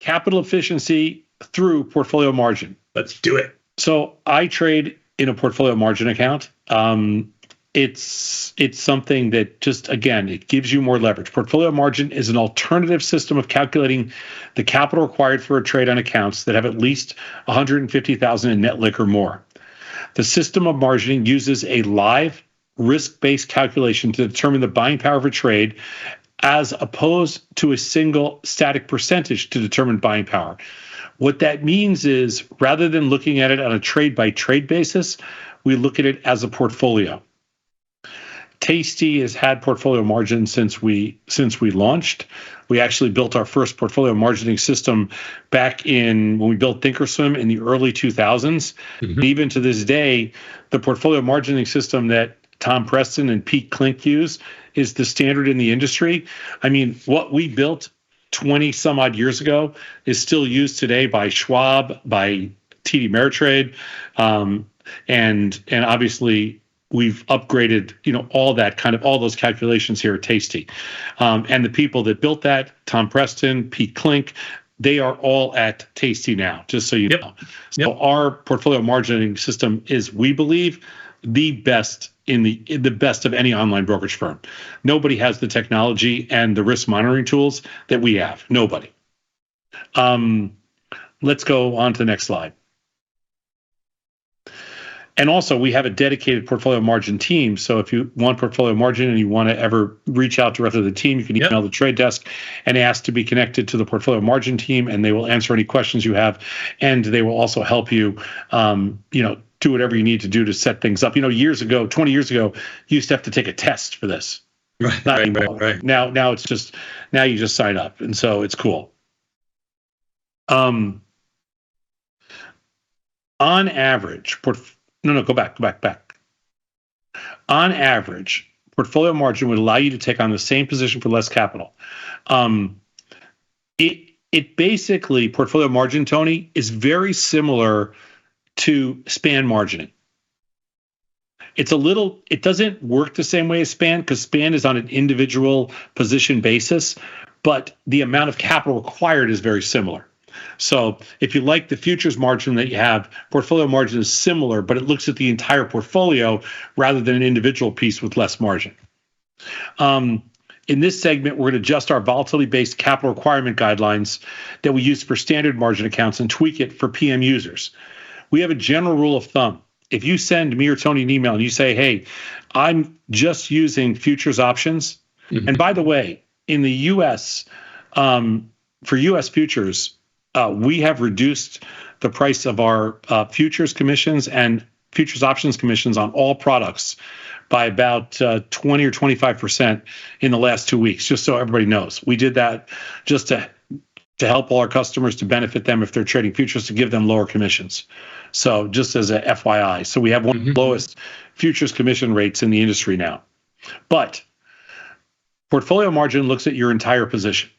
capital efficiency through portfolio margin. Let's do it. So I trade in a portfolio margin account. It's something that just, again, it gives you more leverage. Portfolio margin is an alternative system of calculating the capital required for a trade on accounts that have at least 150,000 in net lick or more. The system of margining uses a live risk-based calculation to determine the buying power of a trade, as opposed to a single static percentage to determine buying power. What that means is, rather than looking at it on a trade-by-trade basis, we look at it as a portfolio. Tasty has had portfolio margin since we launched. We actually built our first portfolio margining system back when we built Thinkorswim in the early 2000s. Mm-hmm. Even to this day, the portfolio margining system that Tom Preston and Pete Klink use is the standard in the industry. I mean, what we built 20 some odd years ago is still used today by Schwab, by TD Ameritrade, and obviously we've upgraded, all those calculations here at Tasty. And the people that built that, Tom Preston, Pete Klink, they are all at Tasty now, just so you know. So our portfolio margining system is, we believe, the best the best of any online brokerage firm. Nobody has the technology and the risk monitoring tools that we have. Nobody. Let's go on to the next slide. And also, we have a dedicated portfolio margin team. So if you want portfolio margin and you want to ever reach out directly to the team, you can email the trade desk and ask to be connected to the portfolio margin team, and they will answer any questions you have. And they will also help you, do whatever you need to do to set things up. 20 years ago, you used to have to take a test for this. Right. Now it's just, now you just sign up. And so it's cool. On average, go back. On average, portfolio margin would allow you to take on the same position for less capital. It basically, portfolio margin, Tony, is very similar to span margining. It doesn't work the same way as span, because span is on an individual position basis, but the amount of capital required is very similar. So if you like the futures margin that you have, portfolio margin is similar, but it looks at the entire portfolio rather than an individual piece with less margin. In this segment, we're going to adjust our volatility-based capital requirement guidelines that we use for standard margin accounts and tweak it for PM users. We have a general rule of thumb. If you send me or Tony an email and you say, hey, I'm just using futures options. Mm-hmm. And by the way, in the U.S., for U.S. futures, we have reduced the price of our futures commissions and futures options commissions on all products by about 20 or 25% in the last 2 weeks, just so everybody knows. We did that just to help all our customers, to benefit them if they're trading futures, to give them lower commissions. So just as a FYI. So we have one of the lowest futures commission rates in the industry now. But portfolio margin looks at your entire position.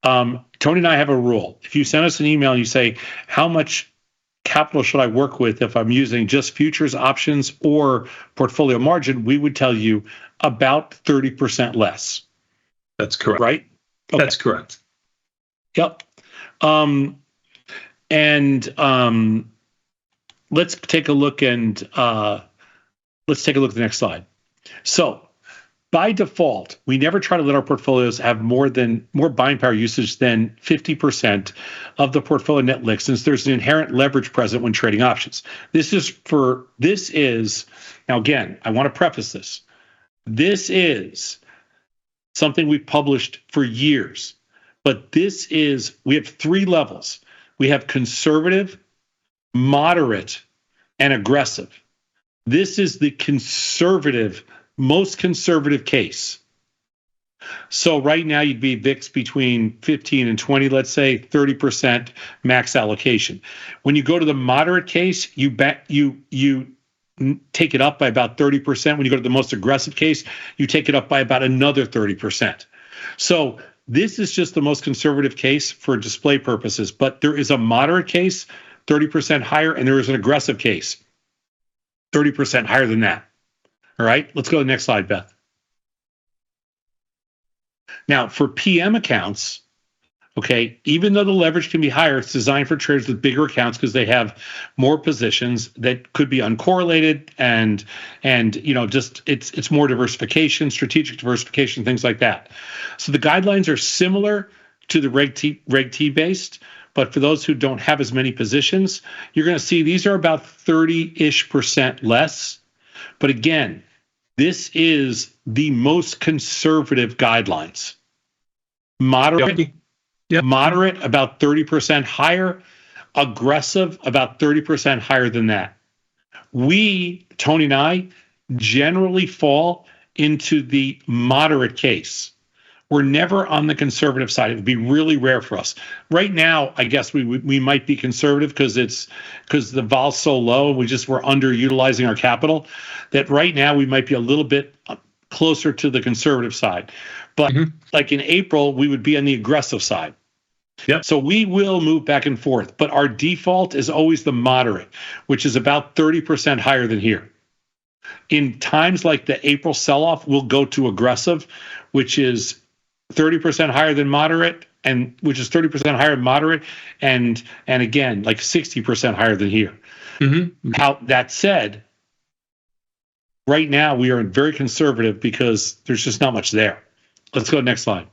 Tony and I have a rule. If you send us an email and you say, how much capital should I work with if I'm using just futures, options, or portfolio margin, we would tell you about 30% less. That's correct. Right? Okay. That's correct. Yep. Let's take a look at the next slide. So by default, we never try to let our portfolios have more buying power usage than 50% of the portfolio net lick, since there's an inherent leverage present when trading options. This is now, again, I want to preface this. This is something we've published for years, but we have 3 levels. We have conservative, moderate, and aggressive. This is the most conservative case. So right now you'd be VIX between 15 and 20, let's say 30% max allocation. When you go to the moderate case, you take it up by about 30%. When you go to the most aggressive case, you take it up by about another 30%. So this is just the most conservative case for display purposes, but there is a moderate case, 30% higher, and there is an aggressive case, 30% higher than that. All right, let's go to the next slide, Beth. Now, for PM accounts, Okay, even though the leverage can be higher, it's designed for traders with bigger accounts because they have more positions that could be uncorrelated and just it's more diversification, strategic diversification, things like that. So the guidelines are similar to the Reg T based, but for those who don't have as many positions, you're going to see these are about 30-ish% less. But again, this is the most conservative guidelines. Moderate. Yep. Moderate, about 30% higher. Aggressive, about 30% higher than that. We, Tony and I, generally fall into the moderate case. We're never on the conservative side. It would be really rare for us. Right now, I guess we might be conservative because the vol's so low. We're underutilizing our capital. That right now we might be a little bit closer to the conservative side. But like in April, we would be on the aggressive side. Yep. So we will move back and forth, but our default is always the moderate, which is about 30% higher than here. In times like the April sell-off, we'll go to aggressive, which is 30% higher than moderate, and which is 30% higher than moderate, and again, like 60% higher than here. Now, that said, right now we are very conservative because there's just not much there. Let's go to the next slide.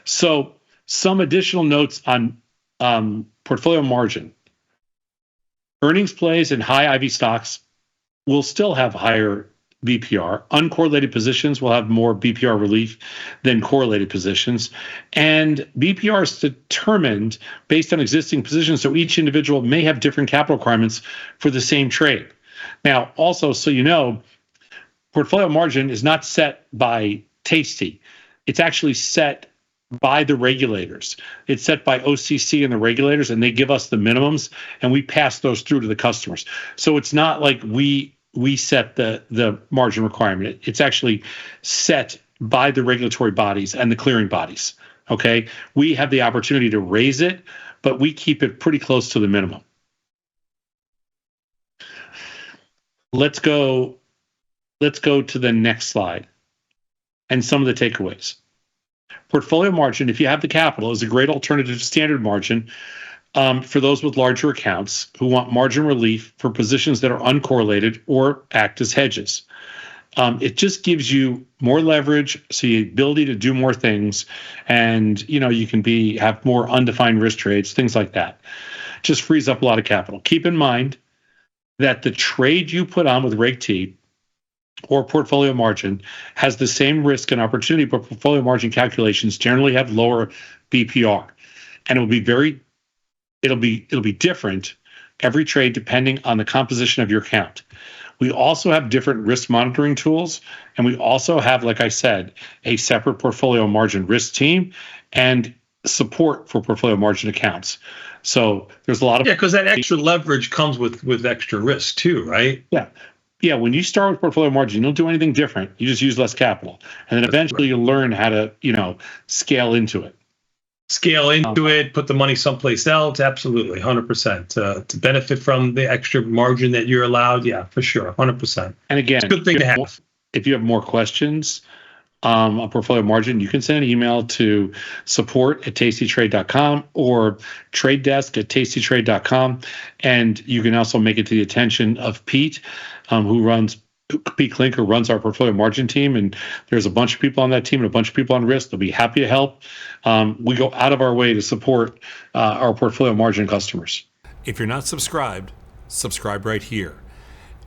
So some additional notes on portfolio margin. Earnings plays and high IV stocks will still have higher BPR. Uncorrelated positions will have more BPR relief than correlated positions. And BPR is determined based on existing positions, so each individual may have different capital requirements for the same trade. Now, also, so you know, portfolio margin is not set by Tasty. It's actually set by the regulators. It's set by OCC and the regulators, and they give us the minimums, and we pass those through to the customers. So it's not like we set the margin requirement. It's actually set by the regulatory bodies and the clearing bodies. Okay, we have the opportunity to raise it, but we keep it pretty close to the minimum. Let's go to the next slide and some of the takeaways. Portfolio margin, if you have the capital, is a great alternative to standard margin for those with larger accounts who want margin relief for positions that are uncorrelated or act as hedges. It just gives you more leverage, so the ability to do more things, and you can have more undefined risk trades, things like that. Just frees up a lot of capital. Keep in mind that the trade you put on with Reg T or portfolio margin has the same risk and opportunity, but portfolio margin calculations generally have lower BPR, and it'll be different every trade depending on the composition of your account. We also have different risk monitoring tools, and we also have, like I said, a separate portfolio margin risk team and support for portfolio margin accounts. So there's a lot of because that extra leverage comes with extra risk too, right? Yeah, when you start with portfolio margin, you don't do anything different. You just use less capital. And then eventually you'll learn how to, scale into it. Scale into it, put the money someplace else. Absolutely, 100%. To benefit from the extra margin that you're allowed. Yeah, for sure, 100%. And again, it's a good thing to have. If you have more questions on portfolio margin, you can send an email to support@tastytrade.com or tradedesk@tastytrade.com. And you can also make it to the attention of Pete, Pete Klinker runs our portfolio margin team, and there's a bunch of people on that team and a bunch of people on risk. They'll be happy to help. We go out of our way to support our portfolio margin customers. If you're not subscribed, subscribe right here.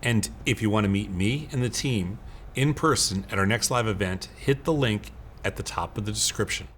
And if you want to meet me and the team in person at our next live event, hit the link at the top of the description.